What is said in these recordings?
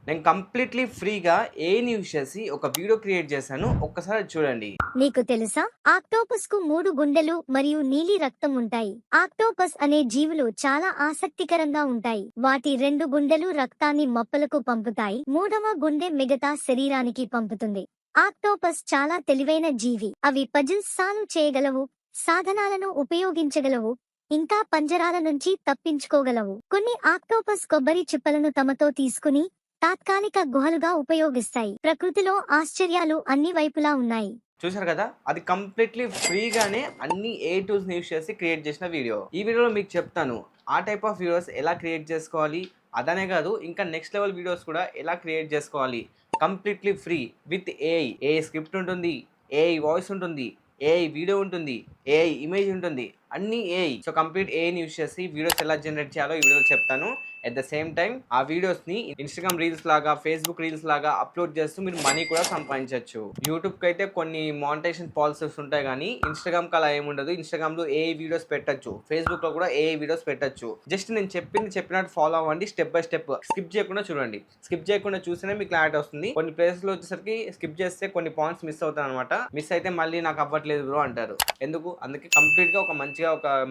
నేను కంప్లీట్లీ ఫ్రీగా ఏఐని యూజ్ చేసి ఒక వీడియో క్రియేట్ చేశాను. ఒక్కసారి చూడండి. నీకు తెలుసా ఆక్టోపస్ కు 3 గుండెలు మరియు నీలి రక్తం ఉంటాయి. ఆక్టోపస్ అనే జీవులు చాలా ఆసక్తికరంగా ఉంటాయి. వాటి 2 గుండెలు రక్తాన్ని మొప్పలకు పంపుతాయి, మూడవ గుండె మిగతా శరీరానికి పంపుతుంది. ఆక్టోపస్ చాలా తెలివైన జీవి. అవి పజిల్స్ సాల్వ్ చేయగలవు, సాధనాలను ఉపయోగించగలవు, ఇంకా పంజరాల నుంచి తప్పించుకోగలవు. కొన్ని ఆక్టోపస్ కొబ్బరి చిప్పలను తమతో తీసుకుని తాత్కాలిక గుహలుగా ఉపయోగిస్తాయి. ప్రకృతిలో ఆశ్చర్యాలు అన్ని వైపులా ఉన్నాయి. చూసారు కదా, అది కంప్లీట్లీ ఫ్రీగానే అన్ని ఏ టూల్స్ని యూజ్ చేసి క్రియేట్ చేసిన వీడియో. ఈ వీడియోలో మీకు చెప్తాను ఆ టైప్ ఆఫ్ వీడియోస్ ఎలా క్రియేట్ చేసుకోవాలి. అదనే కాదు, ఇంకా నెక్స్ట్ లెవెల్ వీడియోస్ కూడా ఎలా క్రియేట్ చేసుకోవాలి. Completely free with AI script ఉంటుంది, ఏఐ వాయిస్ ఉంటుంది, ఏఐ వీడియో ఉంటుంది, ఏఐ ఇమేజ్ ఉంటుంది, అన్ని ఏఐ. సో కంప్లీట్ ఏఐని యూజ్ చేసి వీడియోస్ ఎలా జనరేట్ చేయాలో ఈ వీడియోలో చెప్తాను. అట్ ద సేమ్ టైం ఆ వీడియోస్ని ఇన్స్టాగ్రామ్ రీల్స్ లాగా, ఫేస్బుక్ రీల్స్ లాగా అప్లోడ్ చేస్తూ మీరు మనీ కూడా సంపాదించవచ్చు. యూట్యూబ్కి అయితే కొన్ని మానిటైజేషన్ పాలసీస్ ఉంటాయి, కానీ ఇన్స్టాగ్రామ్కి అలా ఏముండదు. ఇన్స్టాగ్రామ్లో ఏఐ వీడియోస్ పెట్టచ్చు, ఫేస్బుక్లో కూడా ఏఐ వీడియోస్ పెట్టచ్చు. జస్ట్ నేను చెప్పినట్టు ఫాలో అవ్వండి, స్టెప్ బై స్టెప్. స్కిప్ చేయకుండా చూడండి. స్కిప్ చేయకుండా చూస్తేనే మీకు క్లారిటీ వస్తుంది. కొన్ని ప్లేసెస్లో వచ్చేసరికి స్కిప్ చేస్తే కొన్ని పాయింట్స్ మిస్ అవుతాయి అనమాట. మిస్ అయితే మళ్ళీ నాకు అవ్వట్లేదు బ్రో అంటారు. ఎందుకు? అందుకే కంప్లీట్గా ఒక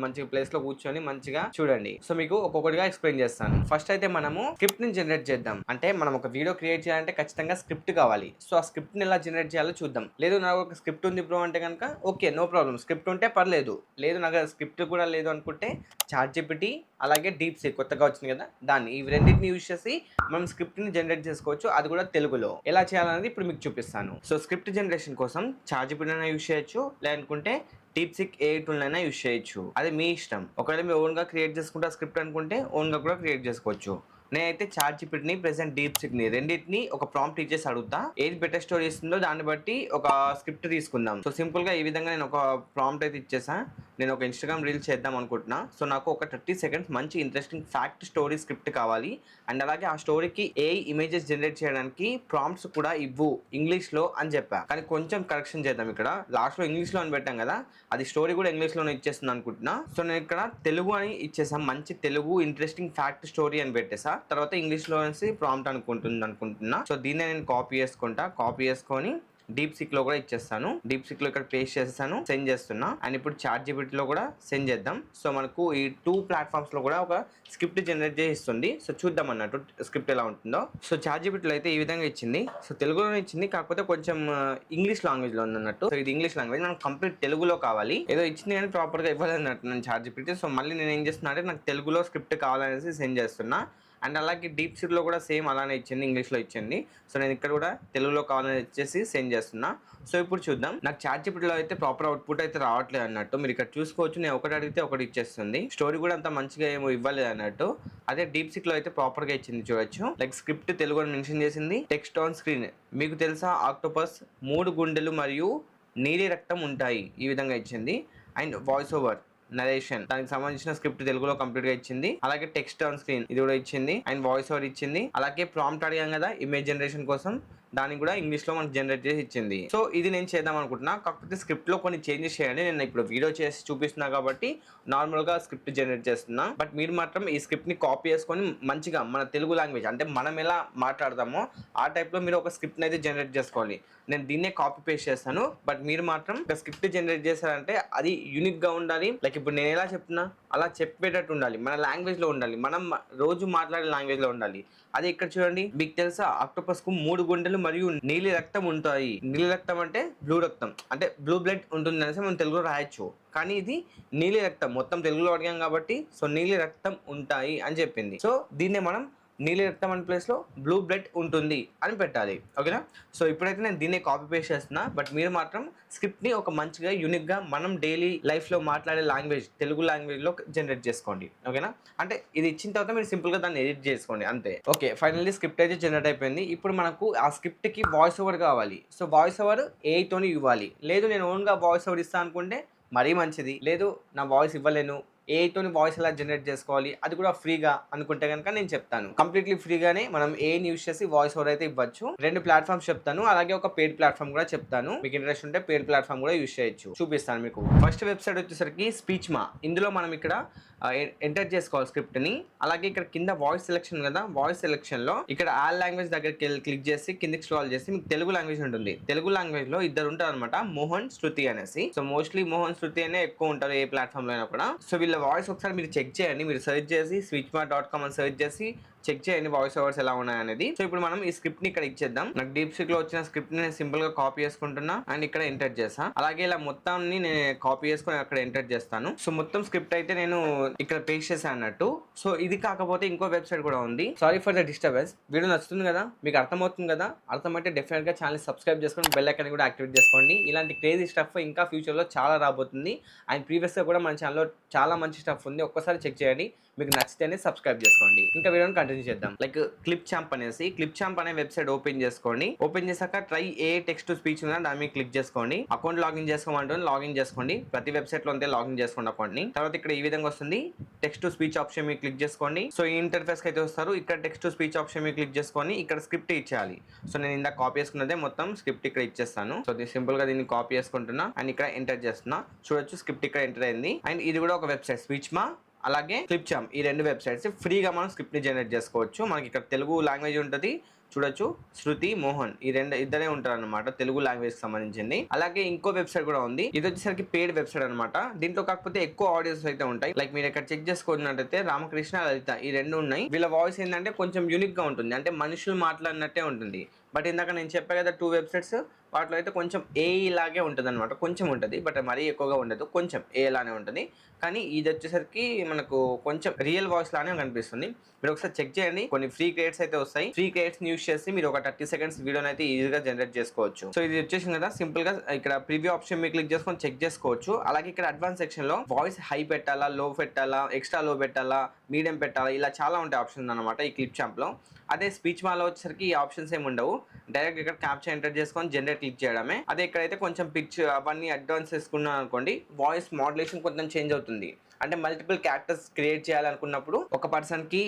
మంచి ప్లేస్లో కూర్చొని మంచిగా చూడండి. సో మీకు ఒక్కొక్కటిగా ఎక్స్ప్లెయిన్ చేస్తాను. ఫస్ట్ అయితే మనము స్క్రిప్ట్ ని జనరేట్ చేద్దాం. అంటే మనం ఒక వీడియో క్రియేట్ చేయాలంటే ఖచ్చితంగా స్క్రిప్ట్ కావాలి. సో ఆ స్క్రిప్ట్ ని ఎలా జనరేట్ చేయాలో చూద్దాం. లేదు నాకు ఒక స్క్రిప్ట్ ఉంది బ్రో అంటే కనుక ఓకే, నో ప్రాబ్లం, స్క్రిప్ట్ ఉంటే పర్లేదు. లేదు నాకు స్క్రిప్ట్ కూడా లేదు అనుకుంటే చాట్‌జిపిటి అలాగే డీప్‌సీక్ కొత్తగా వచ్చింది కదా, దాన్ని ఈ రెండింటిని యూజ్ చేసి మనం స్క్రిప్ట్ ని జనరేట్ చేసుకోవచ్చు. అది కూడా తెలుగులో. ఎలా చేయాలనేది ఇప్పుడు మీకు చూపిస్తాను. సో స్క్రిప్ట్ జనరేషన్ కోసం చాట్‌జిపిటి అయినా యూజ్ చేయొచ్చు, లేదనుకుంటే డీప్‌సీక్ ఏఐ టూల్ అయినా యూజ్ చేయొచ్చు. అది మీ ఇష్టం. ఒకవేళ మీరు ఓన్గా క్రియేట్ చేసుకుంటే స్క్రిప్ట్ అనుకుంటే ఓన్గా కూడా క్రియేట్ చేసుకోవచ్చు. నేనైతే చాట్‌జిపిటిని ప్రెజెంట్ డీప్‌సీక్‌ని రెండింటిని ఒక ప్రాంప్ట్ ఇచ్చేసి అడుగుతా. ఏది బెటర్ స్టోరీ ఇస్తుందో దాన్ని బట్టి ఒక స్క్రిప్ట్ తీసుకుందాం. సో సింపుల్గా ఈ విధంగా నేను ఒక ప్రాంప్ట్ అయితే ఇచ్చేసా. నేను ఒక ఇన్స్టాగ్రామ్ రీల్ చేద్దాం అనుకుంటున్నా. సో నాకు ఒక 30 సెకండ్స్ మంచి ఇంట్రెస్టింగ్ ఫ్యాక్ట్ స్టోరీ స్క్రిప్ట్ కావాలి. అండ్ అలాగే ఆ స్టోరీకి ఏఐ ఇమేజెస్ జనరేట్ చేయడానికి ప్రాంప్ట్స్ కూడా ఇవ్వు ఇంగ్లీష్లో అని చెప్పా. కానీ కొంచెం కరెక్షన్ చేద్దాం. ఇక్కడ లాస్ట్లో ఇంగ్లీష్లో అని పెట్టాం కదా, అది స్టోరీ కూడా ఇంగ్లీష్లోనే ఇచ్చేస్తుంది అనుకుంటున్నా. సో నేను ఇక్కడ తెలుగు అని ఇచ్చేసా. మంచి తెలుగు ఇంట్రెస్టింగ్ ఫ్యాక్ట్ స్టోరీ అని పెట్టేసా. తర్వాత ఇంగ్లీష్లో ప్రాంప్ట్ అనుకుంటున్నా. సో దీన్ని నేను కాపీ చేసుకొని డీప్‌సీక్‌లో కూడా ఇచ్చేస్తాను. డీప్‌సీక్‌లో ఇక్కడ పేస్ట్ చేసేసాను, సెండ్ చేస్తున్నా. అండ్ ఇప్పుడు చాట్‌జిపిటిలో కూడా సెండ్ చేద్దాం. సో మనకు ఈ 2 ప్లాట్‌ఫామ్స్‌లో కూడా ఒక స్క్రిప్ట్ జనరేట్ చేసి ఇస్తుంది. సో చూద్దాం అన్నట్టు స్క్రిప్ట్ ఎలా ఉంటుందో. సో చాట్‌జిపిటిలో అయితే ఈ విధంగా ఇచ్చింది. సో తెలుగులోనే ఇచ్చింది, కాకపోతే కొంచెం ఇంగ్లీష్ లాంగ్వేజ్లో ఉందన్నట్టు. సో ఇది ఇంగ్లీష్ లాంగ్వేజ్, నాకు కంప్లీట్ తెలుగులో కావాలి. ఏదో ఇచ్చింది కానీ ప్రాపర్గా ఇవ్వలేదన్నట్టు నేను చాట్‌జిపిటి. సో మళ్ళీ నేను ఏం చేస్తున్నా అంటే నాకు తెలుగులో స్క్రిప్ట్ కావాలనేసి సెండ్ చేస్తున్నా. అండ్ అలాగే డీప్‌సీక్‌లో కూడా సేమ్ అలానే ఇచ్చింది, ఇంగ్లీష్లో ఇచ్చింది. సో నేను ఇక్కడ కూడా తెలుగులో కావాలని ఇచ్చేసి సెండ్ చేస్తున్నా. సో ఇప్పుడు చూద్దాం. నాకు చాట్‌జిపిటిలో అయితే ప్రాపర్ అవుట్పుట్ అయితే రావట్లేదు అన్నట్టు. మీరు ఇక్కడ చూసుకోవచ్చు, నేను ఒకటి అడిగితే ఒకటి ఇచ్చేస్తుంది. స్టోరీ కూడా అంత మంచిగా ఏమో ఇవ్వలేదు అన్నట్టు. అదే డీప్‌సీక్‌లో అయితే ప్రాపర్గా ఇచ్చింది చూడొచ్చు. లైక్ స్క్రిప్ట్ తెలుగు అని మెన్షన్ చేసింది. Text on screen. మీకు తెలుసా ఆక్టోపస్ 3 గుండెలు మరియు నీలి రక్తం ఉంటాయి, ఈ విధంగా ఇచ్చింది. అండ్ వాయిస్ ఓవర్ నరేషన్, దానికి సంబంధించిన స్క్రిప్ట్ తెలుగులో కంప్లీట్ గా ఇచ్చింది. అలాగే టెక్స్ట్ ఆన్ స్క్రీన్ ఇది కూడా ఇచ్చింది. అండ్ వాయిస్ ఓవర్ ఇచ్చింది. అలాగే ప్రాంప్ట్ అడిగాం కదా ఇమేజ్ జనరేషన్ కోసం, దానికి కూడా ఇంగ్లీష్ లో మనకు జనరేట్ చేసి ఇచ్చింది. సో ఇది నేను చేద్దాం అనుకుంటున్నా, కాకపోతే స్క్రిప్ట్ లో కొన్ని చేంజెస్ చేయండి. నేను ఇప్పుడు వీడియో చేసి చూపిస్తున్నా కాబట్టి నార్మల్ గా స్క్రిప్ట్ జనరేట్ చేస్తున్నా. బట్ మీరు మాత్రం ఈ స్క్రిప్ట్ ని కాపీ చేసుకొని మంచిగా మన తెలుగు లాంగ్వేజ్ అంటే మనం ఎలా మాట్లాడతామో ఆ టైప్ లో మీరు ఒక స్క్రిప్ట్ అయితే జనరేట్ చేసుకోవాలి. నేను దీన్నే కాపీ పేస్ట్ చేస్తాను. బట్ మీరు మాత్రం ఒక స్క్రిప్ట్ జనరేట్ చేశారంటే అది యూనిక్ గా ఉండాలి. లైక్ ఇప్పుడు నేను ఎలా చెప్తున్నా అలా చెప్పేటట్టు ఉండాలి, మన లాంగ్వేజ్ లో ఉండాలి, మనం రోజు మాట్లాడే లాంగ్వేజ్ లో ఉండాలి. అదే ఇక్కడ చూడండి, మీకు తెలుసా ఆక్టోపస్ కు 3 గుండెలు మరియు నీలి రక్తం ఉంటాయి. నీలి రక్తం అంటే బ్లూ రక్తం, అంటే బ్లూ బ్లడ్ ఉంటుంది అనేసి మనం తెలుగులో రాయొచ్చు. కానీ ఇది నీలి రక్తం, మొత్తం తెలుగులో అడిగాం కాబట్టి సో నీలి రక్తం ఉంటాయి అని చెప్పింది. సో దీన్నే మనం నీలి రక్తం అనే ప్లేస్లో బ్లూ బ్లడ్ ఉంటుంది అని పెట్టాలి. ఓకేనా? సో ఇప్పుడైతే నేను దీన్ని కాపీ పేస్ట్ చేస్తున్నా. బట్ మీరు మాత్రం స్క్రిప్ట్ని ఒక మంచిగా యూనిక్గా మనం డైలీ లైఫ్లో మాట్లాడే లాంగ్వేజ్ తెలుగు లాంగ్వేజ్లో జనరేట్ చేసుకోండి. ఓకేనా? అంటే ఇది ఇచ్చిన తర్వాత మీరు సింపుల్గా దాన్ని ఎడిట్ చేసుకోండి అంతే. ఓకే, ఫైనల్లీ స్క్రిప్ట్ అయితే జనరేట్ అయిపోయింది. ఇప్పుడు మనకు ఆ స్క్రిప్ట్కి వాయిస్ ఓవర్ కావాలి. సో వాయిస్ ఓవర్ ఏఐతోని ఇవ్వాలి. లేదు నేను ఓన్గా వాయిస్ ఓవర్ ఇస్తాను అనుకుంటే మరీ మంచిది. లేదు నా వాయిస్ ఇవ్వలేను, ఏఐతోని వాయిస్ ఎలా జనరేట్ చేసుకోవాలి అది కూడా ఫ్రీగా అనుకుంటే కనుక నేను చెప్తాను. కంప్లీట్లీ ఫ్రీగానే మనం ఏఐని యూజ్ చేసి వాయిస్ ఓవర్ అయితే ఇవ్వచ్చు. 2 ప్లాట్ఫామ్స్ చెప్తాను, అలాగే ఒక పెయిడ్ ప్లాట్ఫామ్ కూడా చెప్తాను. మీకు ఇంట్రెస్ట్ ఉంటే పెయిడ్ ప్లాట్ఫామ్ కూడా యూజ్ చేయొచ్చు. చూపిస్తాను మీకు. ఫస్ట్ వెబ్సైట్ వచ్చేసరికి స్పీచ్మా. ఇందులో మనం ఇక్కడ ఎంటర్ చేసుకోవాలి స్క్రిప్ట్ ని. అలాగే ఇక్కడ కింద వాయిస్ సెలెక్షన్ కదా, వాయిస్ సెలెక్షన్ లో ఇక్కడ ఆల్ లాంగ్వేజ్ దగ్గరికి క్లిక్ చేసి కిందికి స్క్రాల్ చేసి మీకు తెలుగు లాంగ్వేజ్ ఉంటుంది. తెలుగు లాంగ్వేజ్ లో ఇద్దరు ఉంటారు అనమాట, మోహన్ శృతి అనేసి. సో మోస్ట్లీ మోహన్ శృతి అనే ఎక్కువ ఉంటారు ఏ ప్లాట్ఫామ్ లో అయినా కూడా. సో వీళ్ళ వాయిస్ ఒకసారి మీరు చెక్ చేయండి, మీరు సెర్చ్ చేసి switchma.com అని సెర్చ్ చేసి చెక్ చేయండి వాయిస్ ఓవర్స్ ఎలా ఉన్నాయనేది. సో ఇప్పుడు మనం ఈ స్క్రిప్ట్ ని ఇక్కడ ఇచ్చేద్దాం. నాకు డీప్ సీక్ లో వచ్చిన స్క్రిప్ట్ ని నేను సింపుల్ గా కాపీ చేసుకుంటున్నా అండ్ ఇక్కడ ఎంటర్ చేసా. అలాగే ఇలా మొత్తాన్ని నేను కాపీ చేసుకుని అక్కడ ఎంటర్ చేస్తాను. సో మొత్తం స్క్రిప్ట్ అయితే నేను ఇక్కడ పేస్ట్ చేశాను అన్నట్టు. సో ఇది కాకపోతే ఇంకో వెబ్సైట్ కూడా ఉంది. Sorry for the disturbance. Video నచ్చుతుంది కదా, మీకు అర్థమవుతుంది కదా, అర్థమైతే డెఫినెట్ గా ఛానల్ సబ్స్క్రైబ్ చేసుకొని బెల్ ఐకాన్ కూడా యాక్టివేట్ చేసుకోండి. ఇలాంటి క్రేజీ స్టఫ్ ఇంకా ఫ్యూచర్ లో చాలా రాబోతుంది. అండ్ ప్రీవియస్ గా కూడా మన ఛానల్లో చాలా మంచి స్టఫ్ ఉంది, ఒక్కసారి చెక్ చేయండి. మీకు నచ్చితేనే సబ్స్క్రైబ్ చేసుకోండి. ఇంకా వీడియోని కంటిన్యూ చేద్దాం. లైక్ క్లిప్ ఛాంప్ అనేసి, క్లిప్ ఛాంప్ అనే వెబ్సైట్ ఓపెన్ చేసుకోండి. ఓపెన్ చేశాక try A text to speech ఉందా దాని మీద క్లిక్ చేసుకోండి. అకౌంట్ లాగిన్ చేసుకోమంటుంది, లాగిన్ చేసుకోండి. ప్రతి వెబ్సైట్ లో అంతే లాగిన్ చేసుకోండి అకౌంట్ ని. తర్వాత ఇక్కడ ఈ విధంగా వస్తుంది, టెక్స్ట్ టు స్పీచ్ ఆప్షన్ మీద క్లిక్ చేసుకోండి. సో ఈ ఇంటర్ఫేస్ కి అయితే వస్తారు. ఇక్కడ టెక్స్ట్ టు స్పీచ్ ఆప్షన్ మీద క్లిక్ చేసుకొని ఇక్కడ స్క్రిప్ట్ ఇచ్చేయాలి. సో నేను ఇందాక కాపీ చేసుకున్నదే మొత్తం స్క్రిప్ట్ ఇక్కడ ఇచ్చేస్తాను. సో సింపుల్ గా దీన్ని కాపీ చేసుకుంటున్నా అండ్ ఇక్కడ ఎంటర్ చేస్తున్నా. చూడొచ్చు స్క్రిప్ట్ ఇక్కడ ఎంటర్ అయింది. అండ్ ఇది కూడా ఒక వెబ్సైట్ స్విచ్మా అలాగే క్లిప్ ఛాంప్, ఈ రెండు వెబ్సైట్స్ ఫ్రీగా మనం స్క్రిప్ట్ ని జనరేట్ చేసుకోవచ్చు. మనకి ఇక్కడ తెలుగు లాంగ్వేజ్ ఉంటుంది, చూడొచ్చు శృతి మోహన్ ఈ ఇద్దరే ఉంటారు అనమాట తెలుగు లాంగ్వేజ్ కి సంబంధించింది. అలాగే ఇంకో వెబ్సైట్ కూడా ఉంది, ఇది వచ్చేసరికి పెయిడ్ వెబ్సైట్ అనమాట. దీంట్లో కాకపోతే ఎక్కువ ఆడియోస్ అయితే ఉంటాయి. లైక్ మీరు ఇక్కడ చెక్ చేసుకున్నట్టయితే రామకృష్ణ లలిత ఈ రెండు ఉన్నాయి. వీళ్ళ వాయిస్ ఏంటంటే కొంచెం యూనిక్ గా ఉంటుంది, అంటే మనుషులు మాట్లాడినట్టే ఉంటుంది. బట్ ఇందాక నేను చెప్పా కదా 2 వెబ్సైట్స్, వాటిలో అయితే కొంచెం ఏఐ లాగే ఉంటుంది అనమాట, కొంచెం ఉంటుంది బట్ మరీ ఎక్కువగా ఉండదు, కొంచెం ఏ లానే ఉంటుంది. కానీ ఇది వచ్చేసరికి మనకు కొంచెం రియల్ వాయిస్ లానే కనిపిస్తుంది. మీరు ఒకసారి చెక్ చేయండి, కొన్ని ఫ్రీ క్రియేట్స్ అయితే వస్తాయి. ఫ్రీ క్రియేట్స్ యూస్ చేసి మీరు ఒక 30 సెకండ్స్ వీడియోని అయితే ఈజీగా జనరేట్ చేసుకోవచ్చు. సో ఇది వచ్చేసింది కదా, సింపుల్ గా ఇక్కడ ప్రివ్యూ ఆప్షన్ మీద క్లిక్ చేసుకొని చెక్ చేసుకోవచ్చు. అలాగే ఇక్కడ అడ్వాన్స్ సెక్షన్ లో వాయిస్ హై పెట్టాలా, లో పెట్టాలా, ఎక్స్ట్రా లో పెట్టాలా, మీడియం పెట్టాలా, ఇలా చాలా ఉంటాయి ఆప్షన్స్ అనమాట ఈ క్లిప్ ఛాంప్ లో. అదే స్పీచ్ మాలో వచ్చేసరికి ఈ ఆప్షన్స్ ఏమి ఉండవు, డైరెక్ట్ ఇక్కడ క్యాప్చర్ ఎంటర్ చేసుకొని జనరేట్ క్లిక్ చేయడమే. అదే ఇక్కడైతే కొంచెం పిచ్ అవన్నీ అడ్వాన్స్ చేసుకున్నాం అనుకోండి, వాయిస్ మోడ్యులేషన్ కొంచెం చేంజ్ అవుతుంది. అంటే మల్టిపుల్ క్యారెక్టర్స్ క్రియేట్ చేయాలనుకున్నప్పుడు ఒక పర్సన్ కి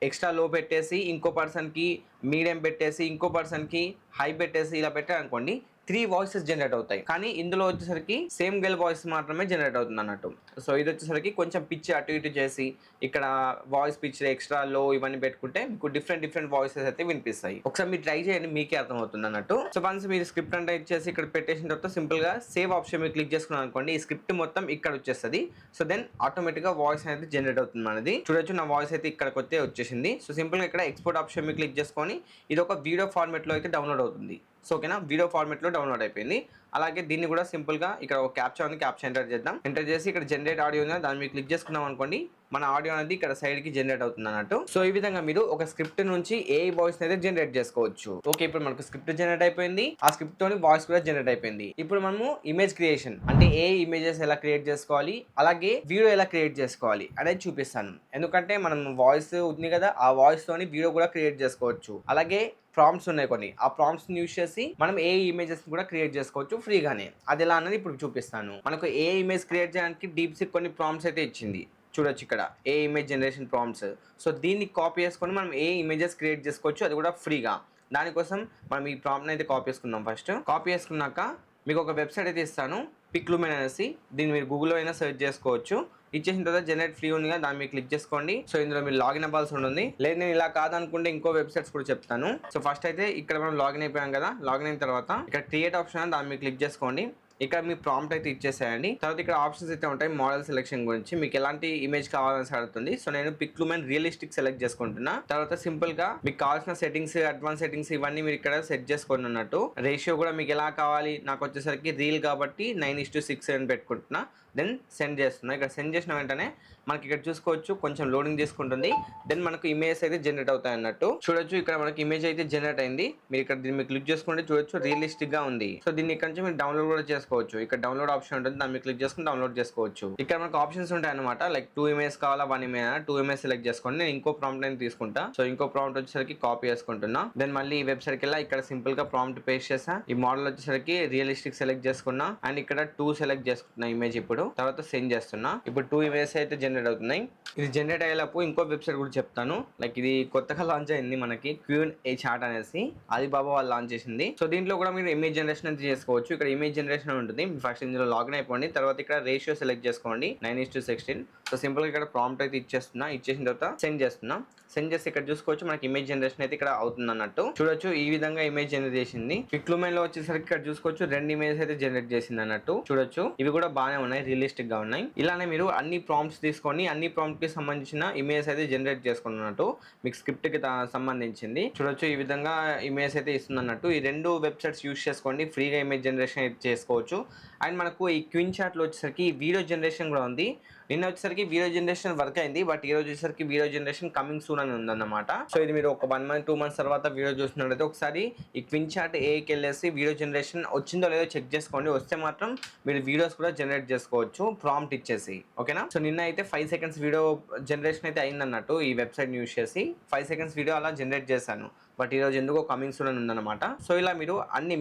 ఎక్స్ట్రా లో పెట్టేసి, ఇంకో పర్సన్ కి మీడియం పెట్టేసి, ఇంకో పర్సన్ కి హై పెట్టేసి ఇలా పెట్టారనుకోండి 3 వాయిసెస్ జనరేట్ అవుతాయి. కానీ ఇందులో వచ్చేసరికి సేమ్ గర్ల్ వాయిస్ మాత్రమే జనరేట్ అవుతుంది అన్నట్టు. సో ఇది వచ్చేసరికి కొంచెం పిచ్ అటు ఇటు చేసి ఇక్కడ వాయిస్ పిచ్ ఎక్స్ట్రా లో ఇవన్నీ పెట్టుకుంటే మీకు డిఫరెంట్ వాయిసెస్ అయితే వినిపిస్తాయి. ఒకసారి మీరు ట్రై చేయండి, మీకే అర్థమవుతుంది అన్నట్టు. సో వన్స్ మీరు స్క్రిప్ట్ అంటే ఇచ్చేసి ఇక్కడ పెట్టేసిన తర్వాత సింపుల్ గా సేవ్ ఆప్షన్ మీద క్లిక్ చేసుకున్నాం అనుకోండి, ఈ స్క్రిప్ట్ మొత్తం ఇక్కడ వచ్చేస్తుంది. సో దెన్ ఆటోమేటిక్ గా వాయిస్ అనేది జనరేట్ అవుతుంది మనది. చూడొచ్చు నా వాయిస్ అయితే ఇక్కడికి వస్తే వచ్చేసింది. సో సింపుల్ గా ఇక్కడ ఎక్స్పోర్ట్ ఆప్షన్ మీద క్లిక్ చేసుకొని ఇది ఒక వీడియో ఫార్మాట్ లో అయితే డౌన్లోడ్ అవుతుంది. సో ఓకేనా, వీడియో ఫార్మాట్ లో డౌన్లోడ్ అయిపోయింది. అలాగే దీన్ని కూడా సింపుల్ గా ఇక్కడ ఒక క్యాప్చర్ ఉంది, క్యాప్చర్ ఎంటర్ చేద్దాం. ఎంటర్ చేసి ఇక్కడ జనరేట్ ఆడియో ఉంది, దాని మీద క్లిక్ చేసుకున్నాం అనుకోండి మన ఆడియో అనేది ఇక్కడ సైడ్ కి జనరేట్ అవుతుంది అన్నట్టు. సో ఈ విధంగా మీరు ఒక స్క్రిప్ట్ నుంచి ఏ వాయిస్ అయితే జనరేట్ చేసుకోవచ్చు. ఓకే, ఇప్పుడు మనకు స్క్రిప్ట్ జనరేట్ అయిపోయింది, ఆ స్క్రిప్ట్ తోని వాయిస్ కూడా జనరేట్ అయిపోయింది. ఇప్పుడు మనము ఇమేజ్ క్రియేషన్ అంటే ఏ ఇమేజెస్ ఎలా క్రియేట్ చేసుకోవాలి, అలాగే వీడియో ఎలా క్రియేట్ చేసుకోవాలి అనేది చూపిస్తాను. ఎందుకంటే మనం వాయిస్ ఉంది కదా, ఆ వాయిస్ తోని వీడియో కూడా క్రియేట్ చేసుకోవచ్చు. అలాగే ప్రాంప్ట్స్ ఉన్నాయి కొన్ని, ఆ ప్రాంప్ట్స్ యూస్ చేసి మనం ఏ ఇమేజెస్ కూడా క్రియేట్ చేసుకోవచ్చు ఫ్రీగానే. అది ఎలా అన్నది ఇప్పుడు చూపిస్తాను. మనకు ఏ ఇమేజ్ క్రియేట్ చేయడానికి డీప్ సీక్ కొన్ని ప్రాంప్ట్స్ అయితే ఇచ్చింది. చూడొచ్చు ఇక్కడ ఏ ఇమేజ్ జనరేషన్ ప్రాంప్ట్స్. సో దీన్ని కాపీ చేసుకొని మనం ఏ ఇమేజెస్ క్రియేట్ చేసుకోవచ్చు, అది కూడా ఫ్రీగా. దానికోసం మనం ఈ ప్రాంప్ట్ అయితే కాపీ చేసుకుందాం. ఫస్ట్ కాపీ చేసుకున్నాక మీకు ఒక వెబ్సైట్ అయితే ఇస్తాను, పిక్లుమెన్ అనేసి. దీన్ని మీరు గూగుల్లో అయినా సెర్చ్ చేసుకోవచ్చు. ఇచ్చేసిన తర్వాత జనరేట్ ఫ్రీ ఉంది కదా, దాన్ని మీరు క్లిక్ చేసుకోండి. సో ఇందులో మీరు లాగిన్ అవ్వాల్సి ఉంటుంది. లేదు నేను ఇలా కాదనుకుంటే ఇంకో వెబ్సైట్స్ కూడా చెప్తాను. సో ఫస్ట్ అయితే ఇక్కడ మనం లాగిన్ అయిపోయాం కదా, లాగిన్ అయిన తర్వాత ఇక్కడ క్రియేట్ ఆప్షన్ దాన్ని మీరు క్లిక్ చేసుకోండి. ఇక్కడ మీ ప్రాంప్ట్ అయితే ఇచ్చేసేయండి. తర్వాత ఇక్కడ ఆప్షన్స్ అయితే ఉంటాయి మోడల్ సెలెక్షన్ గురించి, మీకు ఎలాంటి ఇమేజ్ కావాలని అడుగుతుంది. సో నేను పిక్లుమెన్ రియలిస్టిక్ సెలెక్ట్ చేసుకుంటున్నా. తర్వాత సింపుల్ గా మీకు కావాల్సిన సెట్టింగ్స్, అడ్వాన్స్ సెట్టింగ్స్ ఇవన్నీ మీరు ఇక్కడ సెట్ చేసుకొని ఉన్నట్టు. రేషియో కూడా మీకు ఎలా కావాలి, నాకు వచ్చేసరికి రీల్ కాబట్టి 9:6 అని పెట్టుకుంటున్నా. దెన్ సెండ్ చేస్తున్నా. ఇక్కడ సెండ్ చేసిన వెంటనే మనకి ఇక్కడ చూసుకోవచ్చు కొంచెం లోడింగ్ తీసుకుంటుంది. దెన్ మనకు ఇమేజ్ అయితే జనరేట్ అవుతాయి అన్నట్టు. చూడొచ్చు ఇక్కడ మనకి ఇమేజ్ అయితే జనరేట్ అయింది. మీరు ఇక్కడ దీన్ని మీరు క్లిక్ చేసుకుంటే చూడొచ్చు రియలిస్టిక్ గా ఉంది. సో దీన్ని ఇక్కడ నుంచి మీరు డౌన్లోడ్ కూడా చేసుకోవచ్చు. ఇక్కడ డౌన్లోడ్ ఆప్షన్ ఉంటుంది, దాన్ని క్లిక్ చేసుకుని డౌన్లోడ్ చేసుకోవచ్చు. ఇక్కడ మనకు ఆప్షన్స్ ఉంటాయి అనమాట. లైక్ 2 ఇమేజ్ కావాలా, 1 ఇమేజ్, 2 ఇమేజ్ సెలెక్ట్ చేసుకోండి. నేను ఇంకో ప్రాంప్ట్ అయితే తీసుకుంటా. సో ఇంకో ప్రాంప్ట్ వచ్చేసరికి కాపీ చేసుకుంటున్నా. దెన్ మళ్ళీ ఈ వెబ్సైట్కి వెళ్ళి ఇక్కడ సింపుల్ గా ప్రాంప్ట్ పేస్ట్ చేసా. ఈ మోడల్ వచ్చేసరికి రియలిస్టిక్ సెలెక్ట్ చేసుకున్నా అండ్ ఇక్కడ 2 సెలెక్ట్ చేసుకున్నా ఇమేజ్. ఇప్పుడు తర్వాత సెండ్ చేస్తున్నా. ఇప్పుడు 2 ఇమేజెస్ అయితే జనరేట్ అవుతున్నాయి. ఇది జనరేట్ అయ్యేలోపు ఇంకో వెబ్సైట్ కూడా చెప్తాను. లైక్ ఇది కొత్తగా లాంచ్ అయింది మనకి Q&A చాట్ అనేసి, అలీబాబా వాళ్ళు లాంచ్ చేసింది. సో దీంట్లో కూడా మీరు ఇమేజ్ జనరేషన్ అయితే చేసుకోవచ్చు. ఇక్కడ ఇమేజ్ జనరేషన్ ఉంటుంది. ఫస్ట్ ఇందులో లాగిన్ అయిపోండి. తర్వాత ఇక్కడ రేషియో సెలెక్ట్ చేసుకోండి 9:16. సో సింపుల్ గా ఇక్కడ ప్రాంప్ట్ అయితే ఇచ్చేస్తున్నా. ఇచ్చేసిన తర్వాత సెండ్ చేస్తున్నా. సెండ్ చేసి ఇక్కడ చూసుకోవచ్చు మనకి ఇమేజ్ జనరేషన్ అయితే ఇక్కడ అవుతుంది అన్నట్టు. చూడొచ్చు ఈ విధంగా ఇమేజ్ జనరేట్ చేసింది. క్విక్లూమెన్ లో వచ్చేసరికి ఇక్కడ చూసుకోవచ్చు 2 ఇమేజ్ అయితే జనరేట్ చేసింది అన్నట్టు. చూడొచ్చు ఇవి కూడా బాగానే ఉన్నాయి, రియలిస్టిక్ గా ఉన్నాయి. ఇలానే మీరు అన్ని ప్రాంప్ట్స్ తీసుకొని అన్ని ప్రాంప్ట్ కి సంబంధించిన ఇమేజ్ అయితే జనరేట్ చేసుకున్నట్టు మీకు స్క్రిప్ట్ కి సంబంధించింది. చూడొచ్చు ఈ విధంగా ఇమేజ్ అయితే ఇస్తుంది అన్నట్టు. ఈ 2 వెబ్సైట్స్ యూస్ చేసుకోండి, ఫ్రీగా ఇమేజ్ జనరేషన్ అయితే చేసుకోవచ్చు. అండ్ మనకు ఈ క్విన్ చాట్ లో వచ్చేసరికి వీడియో జనరేషన్ కూడా ఉంది. నిన్న వచ్చేసరికి వీడియో జనరేషన్ వర్క్ అయింది, బట్ ఈ రోజు వచ్చేసరికి వీడియో జనరేషన్ కమింగ్ సూన్ అని ఉందన్నమాట. సో ఇది మీరు ఒక 1 మంత్ 2 మంత్స్ తర్వాత వీడియో చూసినట్లయితే ఒకసారి ఈ క్విన్ చాట్ ఏకి వెళ్ళేసి వీడియో జనరేషన్ వచ్చిందో లేదో చెక్ చేసుకోండి. వస్తే మాత్రం మీరు వీడియోస్ కూడా జనరేట్ చేసుకోవచ్చు ప్రాంప్ట్ ఇచ్చేసి, ఓకేనా. సో నిన్న అయితే 5 సెకండ్స్ వీడియో జనరేషన్ అయితే అయిందన్నట్టు. ఈ వెబ్సైట్ యూస్ చేసి 5 సెకండ్స్ వీడియో అలా జనరేట్ చేశాను. బట్ ఈరోజు ఎందుకో కమింగ్ సూన్ అని ఉందన్నమాట. సో ఇలా మీరు అన్ని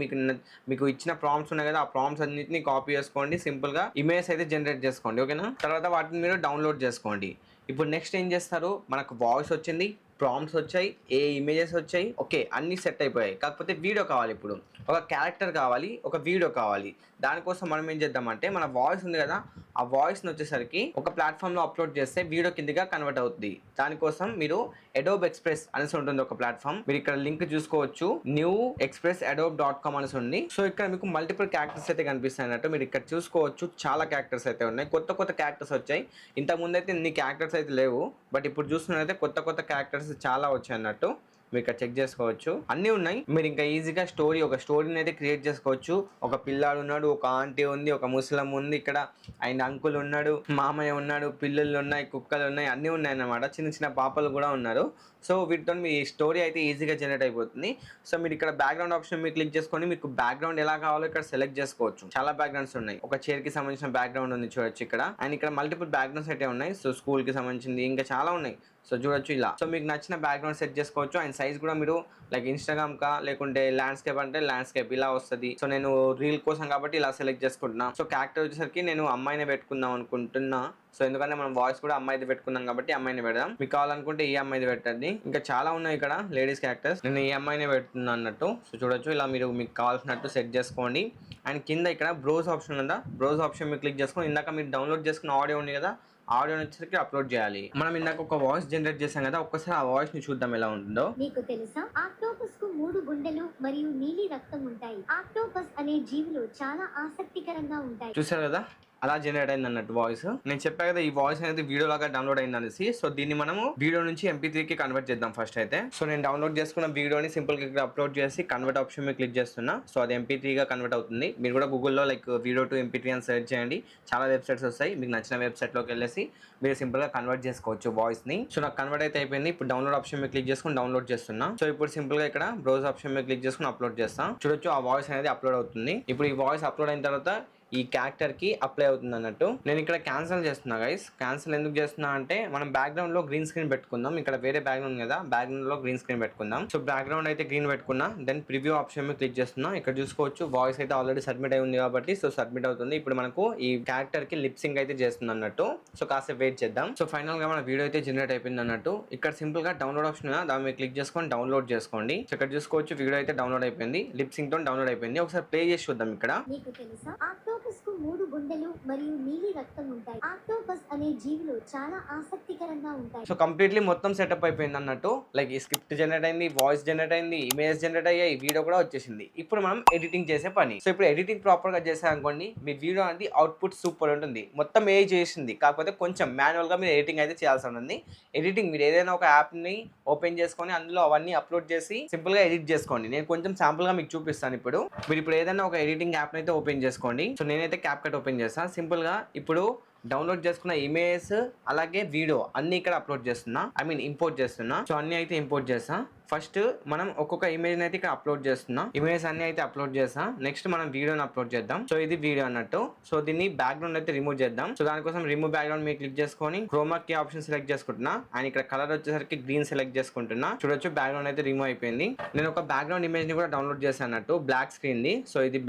మీకు ఇచ్చిన ప్రాంప్ట్స్ ఉన్నాయి కదా, ఆ ప్రాంప్ట్స్ అన్నింటినీ కాపీ చేసుకోండి, సింపుల్ గా ఇమేజ్ అయితే జనరేట్ చేసుకోండి, ఓకేనా. తర్వాత వాటిని మీరు డౌన్లోడ్ చేసుకోండి. ఇప్పుడు నెక్స్ట్ ఏం చేస్తారు, మనకు వాయిస్ వచ్చింది, ప్రాంప్ట్స్ వచ్చాయి, ఏ ఇమేజెస్ వచ్చాయి, ఓకే అన్ని సెట్ అయిపోయాయి. కాకపోతే వీడియో కావాలి. ఇప్పుడు ఒక క్యారెక్టర్ కావాలి, ఒక వీడియో కావాలి. దానికోసం మనం ఏం చేద్దామంటే మన వాయిస్ ఉంది కదా, ఆ వాయిస్ని వచ్చేసరికి ఒక ప్లాట్ఫామ్లో అప్లోడ్ చేస్తే వీడియో కిందగా కన్వర్ట్ అవుతుంది. దానికోసం మీరు అడోబ్ ఎక్స్ప్రెస్ అనేసి ఉంటుంది ఒక ప్లాట్ఫామ్. మీరు ఇక్కడ లింక్ చూసుకోవచ్చు, newexpressadobe.com అనేసి ఉంది. సో ఇక్కడ మీకు మల్టిపుల్ క్యారెక్టర్స్ అయితే కనిపిస్తాయి అన్నట్టు. మీరు ఇక్కడ చూసుకోవచ్చు చాలా క్యారెక్టర్స్ అయితే ఉన్నాయి, కొత్త కొత్త క్యారెక్టర్స్ వచ్చాయి. ఇంతకు ముందు అయితే ఇన్ని క్యారెక్టర్స్ అయితే లేవు, బట్ ఇప్పుడు చూస్తున్నట్లయితే కొత్త కొత్త క్యారెక్టర్స్ చాలా వచ్చాయి అన్నట్టు. మీరు ఇక్కడ చెక్ చేసుకోవచ్చు, అన్నీ ఉన్నాయి. మీరు ఇంకా ఈజీగా ఒక స్టోరీని అయితే క్రియేట్ చేసుకోవచ్చు. ఒక పిల్లాడు ఉన్నాడు, ఒక ఆంటీ ఉంది, ఒక ముసలం ఉంది, ఇక్కడ ఆయన అంకుల్ ఉన్నాడు, మామయ్య ఉన్నాడు, పిల్లలు ఉన్నాయి, కుక్కలు ఉన్నాయి, అన్నీ ఉన్నాయి అన్నమాట. చిన్న చిన్న పాపలు కూడా ఉన్నారు. సో వీటితో మీ స్టోరీ అయితే ఈజీగా జనరేట్ అయిపోతుంది. సో మీరు ఇక్కడ బ్యాక్గ్రౌండ్ ఆప్షన్ మీరు క్లిక్ చేసుకొని మీకు బ్యాక్గ్రౌండ్ ఎలా కావాలో ఇక్కడ సెలెక్ట్ చేసుకోవచ్చు. చాలా బ్యాక్గ్రౌండ్స్ ఉన్నాయి. ఒక చైర్ కి సంబంధించిన బ్యాక్గ్రౌండ్ ఉంది చూడొచ్చు ఇక్కడ. అండ్ ఇక్కడ మల్టిపుల్ బ్యాక్గ్రౌండ్స్ అయితే ఉన్నాయి. సో స్కూల్ కి సంబంధించింది ఇంకా చాలా ఉన్నాయి. సో చూడొచ్చు ఇలా. సో మీకు నచ్చిన బ్యాక్గ్రౌండ్ సెట్ చేసుకోవచ్చు. అండ్ సైజ్ కూడా మీరు లైక్ ఇన్స్టాగ్రామ్ కా లేకుంటే ల్యాండ్స్కేప్ అంటే ల్యాండ్స్కేప్ ఇలా వస్తుంది. సో నేను రీల్ కోసం కాబట్టి ఇలా సెలెక్ట్ చేసుకుంటున్నా. సో క్యారెక్టర్ వచ్చేసరికి నేను అమ్మాయిని పెట్టుకుందాం అనుకుంటున్నా. సో ఎందుకంటే మనం వాయిస్ కూడా అమ్మాయిది పెట్టుకున్నాం కాబట్టి అమ్మాయిని పెడదాం. మీకు కావాలనుకుంటే ఈ అమ్మాయిది పెట్టండి. ఇంకా చాలా ఉన్నాయి ఇక్కడ లేడీస్ క్యారెక్టర్స్. నేను ఈ అమ్మాయిని పెడుతున్నా అన్నట్టు. సో చూడొచ్చు ఇలా మీరు మీకు కావాల్సినట్టు సెట్ చేసుకోండి. అండ్ కింద ఇక్కడ బ్రౌజ్ ఆప్షన్ ఉందా, బ్రౌజ్ ఆప్షన్ మీరు క్లిక్ చేసుకొని ఇందాక మీరు డౌన్లోడ్ చేసుకున్న ఆడియో ఉంది కదా, ఆడియో వచ్చేసరికి అప్లోడ్ చేయాలి. మనం ఇందాక ఒక వాయిస్ జనరేట్ చేసాం కదా, ఒక్కసారి ఆ వాయిస్ ని చూద్దాం ఎలా ఉంటుందో. మీకు తెలుసా, ఆక్టోపస్ కు 3 గుండెలు మరియు నీలి రక్తం ఉంటాయి. ఆక్టోపస్ అనే జీవులు చాలా ఆసక్తికరంగా ఉంటాయి. చూసారు కదా అలా జనరేట్ అయింది అన్నట్టు వాయిస్. నేను చెప్పా కదా ఈ వాయిస్ అనేది వీడియో లాగా డౌన్లోడ్ అయింది అనేసి. సో దీన్ని మనము వీడియో నుంచి MP3 కి కన్వర్ట్ చేద్దాం ఫస్ట్ అయితే. సో నేను డౌన్లోడ్ చేసుకున్న వీడియోని సింపుల్ గా ఇక్కడ అప్లోడ్ చేసి కన్వర్ట్ ఆప్షన్ మీద క్లిక్ చేస్తున్నా. సో అది MP3 గా కన్వర్ట్ అవుతుంది. మీరు కూడా గూగుల్లో లైక్ వీడియో టు MP3 అని సెర్చ్ చేయండి, చాలా వెబ్సైట్స్ వస్తాయి. మీకు నచ్చిన వెబ్సైట్ లోకి వెళ్ళేసి మీరు సింపుల్ గా కన్వర్ట్ చేసుకోవచ్చు వాయిస్ ని. సో నాకు కన్వర్ట్ అయితే అయిపోయింది. ఇప్పుడు డౌన్లోడ్ ఆప్షన్ మీద క్లిక్ చేసుకుని డౌన్లోడ్ చేస్తున్నా. సో ఇప్పుడు సింపుల్ గా ఇక్కడ బ్రౌజ్ ఆప్షన్ మీద క్లిక్ చేసుకుని అప్లోడ్ చేస్తాం. చూడొచ్చు ఆ వాయిస్ అనేది అప్లోడ్ అవుతుంది. ఇప్పుడు ఈ వాయిస్ అప్లోడ్ అయిన తర్వాత ఈ క్యారెక్టర్ కి అప్లై అవుతుంది అన్నట్టు. నేను ఇక్కడ క్యాన్సిల్ చేస్తున్నా గైస్. క్యాన్సిల్ ఎందుకు చేస్తున్నా అంటే మనం బ్యాక్గ్రౌండ్ లో గ్రీన్ స్క్రీన్ పెట్టుకుందాం. ఇక్కడ వేరే బ్యాక్గ్రౌండ్ కదా, బ్యాక్గ్రౌండ్ లో గ్రీన్ స్క్రీన్ పెట్టుకుందాం. సో బ్యాక్గ్రౌండ్ అయితే గ్రీన్ పెట్టుకున్నా. దెన్ ప్రివ్యూ ఆప్షన్ మీద క్లిక్ చేస్తున్నా. ఇక్కడ చూసుకోవచ్చు వాయిస్ అయితే ఆల్రెడీ సబ్మిట్ అయి ఉంది కాబట్టి సో సబ్మిట్ అవుతుంది. ఇప్పుడు మనకు ఈ క్యారెక్టర్ కి లిప్ సింక్ అయితే చేస్తుంది అన్నట్టు. సో కాసేపు వెయిట్ చేద్దాం. సో ఫైనల్ గా మన వీడియో అయితే జనరేట్ అయిపోయింది అన్నట్టు. ఇక్కడ సింపుల్ గా డౌన్లోడ్ ఆప్షన్ దాని మీద క్లిక్ చేసుకొని డౌన్లోడ్ చేసుకోండి. సో ఇక్కడ చూసుకోవచ్చు వీడియో అయితే డౌన్లోడ్ అయిపోయింది, లిప్ సింక్ తో డౌన్లోడ్ అయిపోయింది. ఒకసారి ప్లే చేసి చూద్దాం. ఇక్కడ మీకు తెలుసా, ఆక్టోపస్ కు 3 గుండెలు మరియు నీలి రక్తం ఉంటాయి. ఆక్టోపస్ అనే జీవులు చాలా ఆసక్తికరంగా ఉంటాయి. సో కంప్లీట్లీ మొత్తం సెటప్ అయిపోయింది అన్నట్టు. లైక్ ఈ స్క్రిప్ట్ జనరేట్ అయింది, వాయిస్ జనరేట్ అయింది, ఇమేజ్ జనరేట్ అయ్యాయి, వీడియో కూడా వచ్చేసింది. ఇప్పుడు మనం ఎడిటింగ్ చేసే పని. సో ఇప్పుడు ఎడిటింగ్ ప్రాపర్ గా చేసామనుకోండి, మీ వీడియో అనేది అవుట్పుట్ సూపర్ ఉంటుంది. మొత్తం ఏ చేసింది, కాకపోతే కొంచెం మాన్యువల్ గా మీరు ఎడిటింగ్ అయితే చేయాల్సి ఉంటుంది. ఎడిటింగ్ మీరు ఏదైనా ఒక యాప్ ని ఓపెన్ చేసుకొని అందులో అవన్నీ అప్లోడ్ చేసి సింపుల్ గా ఎడిట్ చేసుకోండి. నేను కొంచెం శాంపుల్ గా మీకు చూపిస్తాను. ఇప్పుడు మీరు ఏదైనా ఒక ఎడిటింగ్ యాప్ అయితే ఓపెన్ చేసుకోండి. సో నేనైతే CapCut ఓపెన్ చేస్తాను. సింపుల్ గా ఇప్పుడు డౌన్లోడ్ చేసుకున్న ఇమేజ్ అలాగే వీడియో అన్ని ఇక్కడ అప్లోడ్ చేస్తున్నా, ఇంపోర్ట్ చేస్తున్నా. సో అన్ని అయితే ఇంపోర్ట్ చేస్తా. ఫస్ట్ మనం ఒక్కొక్క ఇమేజ్ అయితే ఇక్కడ అప్లోడ్ చేస్తున్నా. ఇమేజ్ అన్ని అయితే అప్లోడ్ చేస్తా. నెక్స్ట్ మనం వీడియోని అప్లోడ్ చేద్దాం. సో ఇది వీడియో అన్నట్టు. సో దీన్ని బ్యాక్గ్రౌండ్ అయితే రిమూవ్ చేద్దాం. సో దానికోసం రిమూవ్ బ్యాక్గ్రౌండ్ మీద క్లిక్ చేసుకొని క్రోమా కీ ఆప్షన్ సెలెక్ట్ చేసుకుంటున్నా. అండ్ ఇక్కడ కలర్ వచ్చేసరికి గ్రీన్ సెలెక్ట్ చేసుకుంటున్నా. చూడొచ్చు బ్యాక్గ్రౌండ్ అయితే రిమూవ్ అయిపోయింది. నేను ఒక బ్యాక్గ్రౌండ్ ఇమేజ్ ని కూడా డౌన్లోడ్ చేశాను అన్నట్టు, బ్లాక్ స్క్రీన్ ది. సో ఇది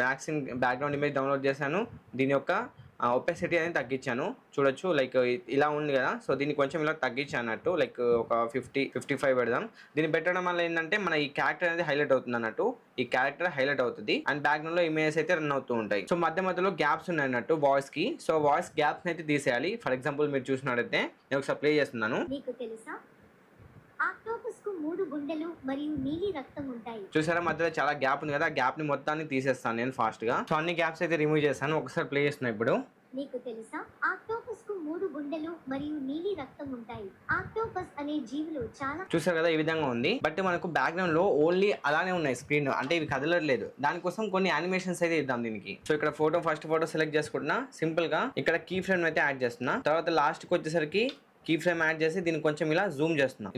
బ్యాక్గ్రౌండ్ ఇమేజ్ డౌన్లోడ్ చేశాను. దీని యొక్క ఒపెసిటీ అనేది తగ్గించాను. చూడొచ్చు లైక్ ఇలా ఉంది కదా, సో దీన్ని కొంచెం ఇలా తగ్గించాను అన్నట్టు, లైక్ ఒక 55 పెడదాం. దీన్ని పెట్టడం వల్ల ఏంటంటే మన ఈ క్యారెక్టర్ అనేది హైలైట్ అవుతుంది అన్నట్టు, ఈ క్యారెక్టర్ హైలైట్ అవుతుంది అండ్ బ్యాక్గ్రౌండ్ లో ఇమేజెస్ అయితే రన్ అవుతూ ఉంటాయి. సో మధ్య మధ్యలో గ్యాప్స్ ఉన్నాయి అన్నట్టు వాయిస్ కి, సో వాయిస్ గ్యాప్స్ అయితే తీసేయాలి. ఫర్ ఎగ్జాంపుల్ మీరు చూసినట్టయితే నేను ఒకసారి ప్లే చేస్తున్నాను. మీకు తెలుసా ఆక్టోపస్ కు 3 గుండెలు మరియు నీలి రక్తం ఉంటాయి. చూసారా మధ్యలో చాలా గ్యాప్ ఉంది కదా, ఆ గ్యాప్ ని మొత్తాన్ని తీసేస్తాను నేను ఫాస్ట్ గా. సో అన్ని గ్యాప్స్ అయితే రిమూవ్ చేస్తాను. ఒకసారి ప్లే చేస్తున్నా ఇప్పుడు. మీకు తెలుసా ఆక్టోపస్ కు 3 గుండెలు మరియు నీలి రక్తం ఉంటాయి. ఆక్టోపస్ అనే జీవులు చాలా చూసారు కదా ఈ విధంగా ఉంది. బట్ మనకు బ్యాక్గ్రౌండ్ లో ఓన్లీ అలానే ఉన్నాయి స్క్రీన్, అంటే ఇవి కదలట్లేదు. దానికోసం కొన్ని యానిమేషన్స్ అయితే ఇద్దాం దీనికి. సో ఇక్కడ ఫస్ట్ ఫోటో సెలెక్ట్ చేసుకుంటున్నా, సింపుల్ గా ఇక్కడ కీ ఫ్రేమ్ అయితే యాడ్ చేస్తున్నా. తర్వాత లాస్ట్ కి వచ్చేసరికి కీ ఫ్రేమ్ యాడ్ చేసి దీన్ని కొంచెం ఇలా జూమ్ చేస్తున్నా,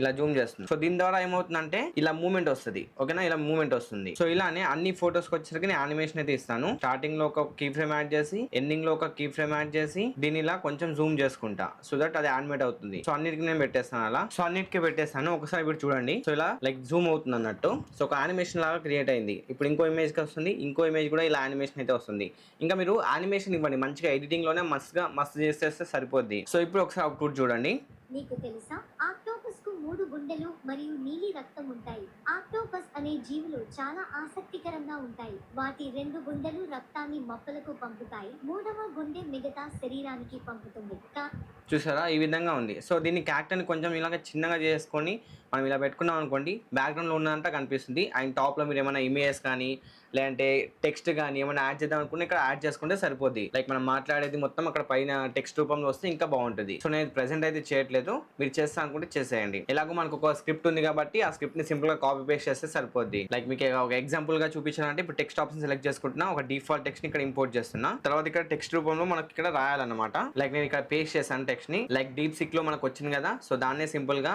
సో దీని ద్వారా ఏమవుతుందంటే ఇలా మూవ్మెంట్ వస్తుంది. ఓకేనా, ఇలా మూవ్మెంట్ వస్తుంది. సో ఇలానే అన్ని ఫోటోస్ వచ్చేసరికి నేను యానిమేషన్ అయితే ఇస్తాను. స్టార్టింగ్ లో ఒక కీ ఫ్రేమ్ యాడ్ చేసి, ఎండింగ్ లో ఒక కీ ఫ్రేమ్ యాడ్ చేసి దీన్ని ఇలా కొంచెం జూమ్ చేసుకుంటా, సో దట్ అది యానిమేట్ అవుతుంది. సో అన్నిటికి నేను పెట్టేస్తాను అలా. సో అన్నిటికీ పెట్టేస్తాను. ఒకసారి ఇప్పుడు చూడండి, సో ఇలా లైక్ జూమ్ అవుతుంది అన్నట్టు. సో ఒక యానిమేషన్ లాగా క్రియేట్ అయింది. ఇప్పుడు ఇంకో ఇమేజ్ కి వస్తుంది, ఇంకో ఇమేజ్ కూడా ఇలా యానిమేషన్ అయితే వస్తుంది. ఇంకా మీరు యానిమేషన్ ఇవ్వండి, మంచిగా ఎడిటింగ్ లోనే మస్తు చేసేస్తే సరిపోద్ది. సో ఇప్పుడు ఒకసారి అవుట్పుట్ చూడండి. మీకు తెలుసా ఆక్టోపస్ కు 3 గుండెలు మరియు నీలి రక్తం ఉంటాయి. ఆక్టోపస్ అనే జీవులు చాలా ఆసక్తికరంగా ఉంటాయి. వాటి 2 గుండెలు రక్తాన్ని మొప్పలకు పంపుతాయి. 3వ గుండె మిగతా శరీరానికి పంపుతుంది. చూసారా ఈ విధంగా ఉంది. సో దీన్ని క్యారెక్టర్ని కొంచెం ఇలాగ చిన్నగా చేసుకొని మనం ఇలా పెట్టుకున్నాం అనుకోండి, బ్యాక్గ్రౌండ్లో ఉన్నదంతా కనిపిస్తుంది. అండ్ టాప్లో మీరు ఏమైనా ఇమేజెస్ కానీ లేదంటే టెక్స్ట్ కానీ ఏమైనా యాడ్ చేద్దాం అనుకుంటే ఇక్కడ యాడ్ చేసుకుంటే సరిపోద్ది. లైక్ మనం మాట్లాడేది మొత్తం అక్కడ పైన టెక్స్ట్ రూపంలో వస్తే ఇంకా బాగుంటుంది. సో నేను ప్రెసెంట్ అయితే చేయట్లేదు, మీరు చేస్తా అనుకుంటే చేసేయండి. ఎలాగో మనకు ఒక స్క్రిప్ట్ ఉంది కాబట్టి ఆ స్క్రిప్ట్ ని సింపుల్ గా కాపీ పేస్ట్ చేస్తే సరిపోద్ది. లైక్ మీకు ఒక ఎగ్జాంపుల్ గా చూపించాలంటే ఇప్పుడు టెక్స్ట్ ఆప్షన్ సెలెక్ట్ చేసుకుంటున్నా, ఒక డిఫాల్ట్ టెక్స్ట్ ని ఇక్కడ ఇంపోర్ట్ చేస్తున్నా. తర్వాత ఇక్కడ టెక్స్ట్ రూపంలో మనకి ఇక్కడ రాయాలన్నమాట. లైక్ నేను ఇక్కడ పేస్ట్ చేశాను టెక్స్ట్ ని, లైక్ డీప్ సిక్ లో మనకు వచ్చింది కదా, సో దాన్నే సింపుల్ గా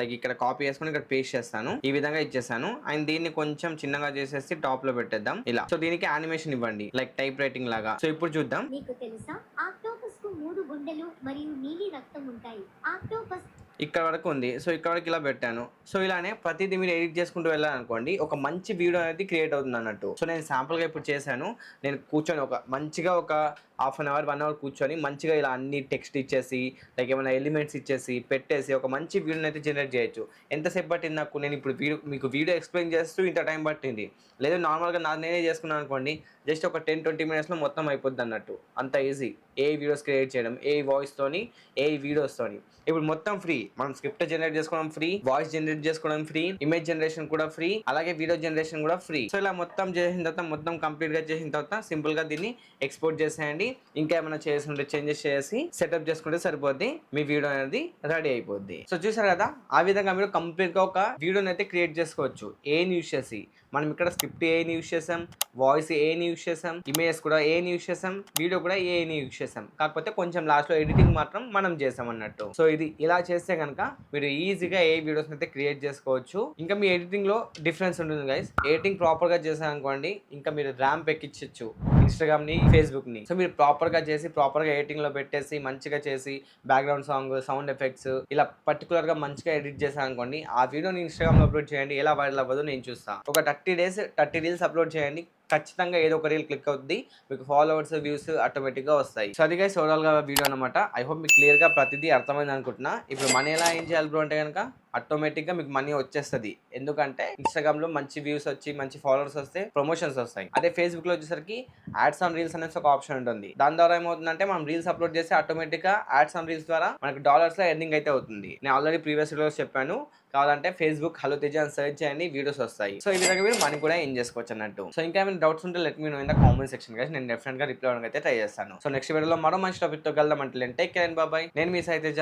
లైక్ ఇక్కడ కాపీ చేసుకుని ఇక్కడ పేస్ట్ చేస్తాను. ఈ విధంగా ఇచ్చేసాను. అండ్ దీన్ని కొంచెం చిన్నగా చేసేసి టాప్ లో పెట్టేద్దాం ఇలా. సో దీనికి యానిమేషన్ ఇవ్వండి, లైక్ టైప్ రైటింగ్ లాగా. సో ఇప్పుడు చూద్దాం. మీకు తెలుసా ఆక్టోపస్ కు 3 గుండెలు మరియు నీలి రక్తం ఉంటాయి. ఆక్టోపస్ ఇక్కడ వరకు ఉంది. సో ఇక్కడ వరకు ఇలా పెట్టాను. సో ఇలానే ప్రతిదీ మీరు ఎడిట్ చేసుకుంటూ వెళ్ళాలనుకోండి, ఒక మంచి వీడియో అనేది క్రియేట్ అవుతుంది అన్నట్టు. సో నేను శాంపుల్గా ఇప్పుడు చేశాను. నేను కూర్చొని ఒక మంచిగా ఒక హాఫ్ అన్ అవర్ 1 అవర్ కూర్చొని మంచిగా ఇలా అన్ని టెక్స్ట్ ఇచ్చేసి లైక్ ఏమైనా ఎలిమెంట్స్ ఇచ్చేసి పెట్టేసి ఒక మంచి వీడియోని అయితే జనరేట్ చేయొచ్చు. ఎంతసేపు పట్టింది నాకు, నేను ఇప్పుడు మీకు వీడియో ఎక్స్ప్లెయిన్ చేస్తూ ఇంత టైం పట్టింది. లేదు నార్మల్గా నేనే చేసుకున్నాను అనుకోండి, జస్ట్ ఒక 10-20 మినిట్స్లో మొత్తం అయిపోద్ది అన్నట్టు. అంత ఈజీ ఏ వీడియోస్ క్రియేట్ చేయడం, ఏ వాయిస్తోని, ఏ వీడియోస్తోని. ఇప్పుడు మొత్తం ఫ్రీ. మనం స్క్రిప్ట్ జనరేట్ చేసుకోవడం ఫ్రీ, వాయిస్ జనరేట్ చేసుకోవడం ఫ్రీ, ఇమేజ్ జనరేషన్ కూడా ఫ్రీ, అలాగే వీడియో జనరేషన్ కూడా ఫ్రీ. సో ఇలా మొత్తం చేసిన తర్వాత, మొత్తం కంప్లీట్ గా చేసిన తర్వాత సింపుల్ గా దీన్ని ఎక్స్పోర్ట్ చేసేయండి. ఇంకా ఏమైనా చేస్తుంటే చేంజెస్ చేసి సెటప్ చేసుకుంటే సరిపోద్ది, మీ వీడియో అనేది రెడీ అయిపోద్ది. సో చూసారు కదా, ఆ విధంగా మీరు కంప్లీట్ గా ఒక వీడియోని అయితే క్రియేట్ చేసుకోవచ్చు ఏని యూస్ చేసి. మనం ఇక్కడ స్క్రిప్ట్ ఏని యూస్ చేసాం, వాయిస్ ఏని యూస్ చేసాం, ఇమేజెస్ కూడా ఏని యూస్ చేసాం, వీడియో కూడా ఏని యూస్ చేసాం. కాకపోతే కొంచెం లాస్ట్ లో ఎడిటింగ్ మాత్రం మనం చేసాం అన్నట్టు. సో ఇది ఇలా చేస్తే కనుక మీరు ఈజీగా ఏ వీడియోస్ అయితే క్రియేట్ చేసుకోవచ్చు. ఇంకా మీ ఎడిటింగ్ లో డిఫరెన్స్ ఉంటుంది గైస్. ఎడిటింగ్ ప్రాపర్ గా చేశారనుకోండి, ఇంకా మీరు ర్యాంప్ ఎక్కించచ్చు ఇన్స్టాగ్రామ్ ని, ఫేస్బుక్ ని. సో మీరు ప్రాపర్ గా చేసి, ప్రాపర్ గా ఎడిటింగ్ లో పెట్టేసి, మంచిగా చేసి బ్యాక్గ్రౌండ్ సాంగ్, సౌండ్ ఎఫెక్ట్స్ ఇలా పర్టికులర్ గా మంచిగా ఎడిట్ చేశారనుకోండి, ఆ వీడియోని ఇన్స్టాగ్రామ్ లో అప్లోడ్ చేయండి. ఎలా వైరల్ అవ్వదు నేను చూస్తాను. ఒక 30 రీల్స్ అప్లోడ్ చేయండి, ఖచ్చితంగా ఏదో ఒక రీల్ క్లిక్ అవుతుంది, మీకు ఫాలోవర్స్, వ్యూస్ ఆటోమేటిక్ గా వస్తాయి. సో అది గైస్ ఓవరాల్ గా వీడియో అనమాట. ఐ హోప్ మీకు క్లియర్ గా ప్రతిదీ అర్థమైంది అనుకుంటున్నా. ఇప్పుడు మనీ ఎలా ఏం చేయాలి బ్రో అంటే కనుక ఆటోమేటిక్ గా మీకు మనీ వచ్చేస్తుంది. ఎందుకంటే ఇన్స్టాగ్రామ్ లో మంచి వ్యూస్ వచ్చి, మంచి ఫాలోవర్స్ వస్తే ప్రమోషన్స్ వస్తాయి. అదే ఫేస్బుక్ లో వచ్చేసరికి యాడ్స్ ఆన్ రీల్స్ అనేసి ఒక ఆప్షన్ ఉంటుంది. దాని ద్వారా ఏమవుతుందంటే మనం రీల్స్ అప్లోడ్ చేస్తే ఆటోమేటిక్ గా యాడ్స్ ఆన్ రీల్స్ ద్వారా మనకి డాలర్స్ లో ఎర్నింగ్ అయితే అవుతుంది. నేను ఆల్రెడీ ప్రీవియస్ వీడియోస్ చెప్పాను. కావాలంటే ఫేస్బుక్ హలో తేజ అని సెర్చ్ చేయండి, వీడియోస్ వస్తాయి. సో ఈ విధంగా మీరు మనీ కూడా ఏం చేసుకోవచ్చు అన్నట్టు. సో ఇంకా ఏమైనా డౌట్స్ ఉంటే let me know in the comment section guys. నేను డెఫినెట్ గా రిప్లై అవ్వడానికి అయితే ట్రై చేస్తాను. సో నెక్స్ట్ వీడియోలో మరో మంచి టాపిక్ తో కలుద్దాం. అంటే take care and by by. నేను మీ సాయి తేజ,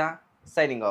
సైనింగ్ ఆఫ్.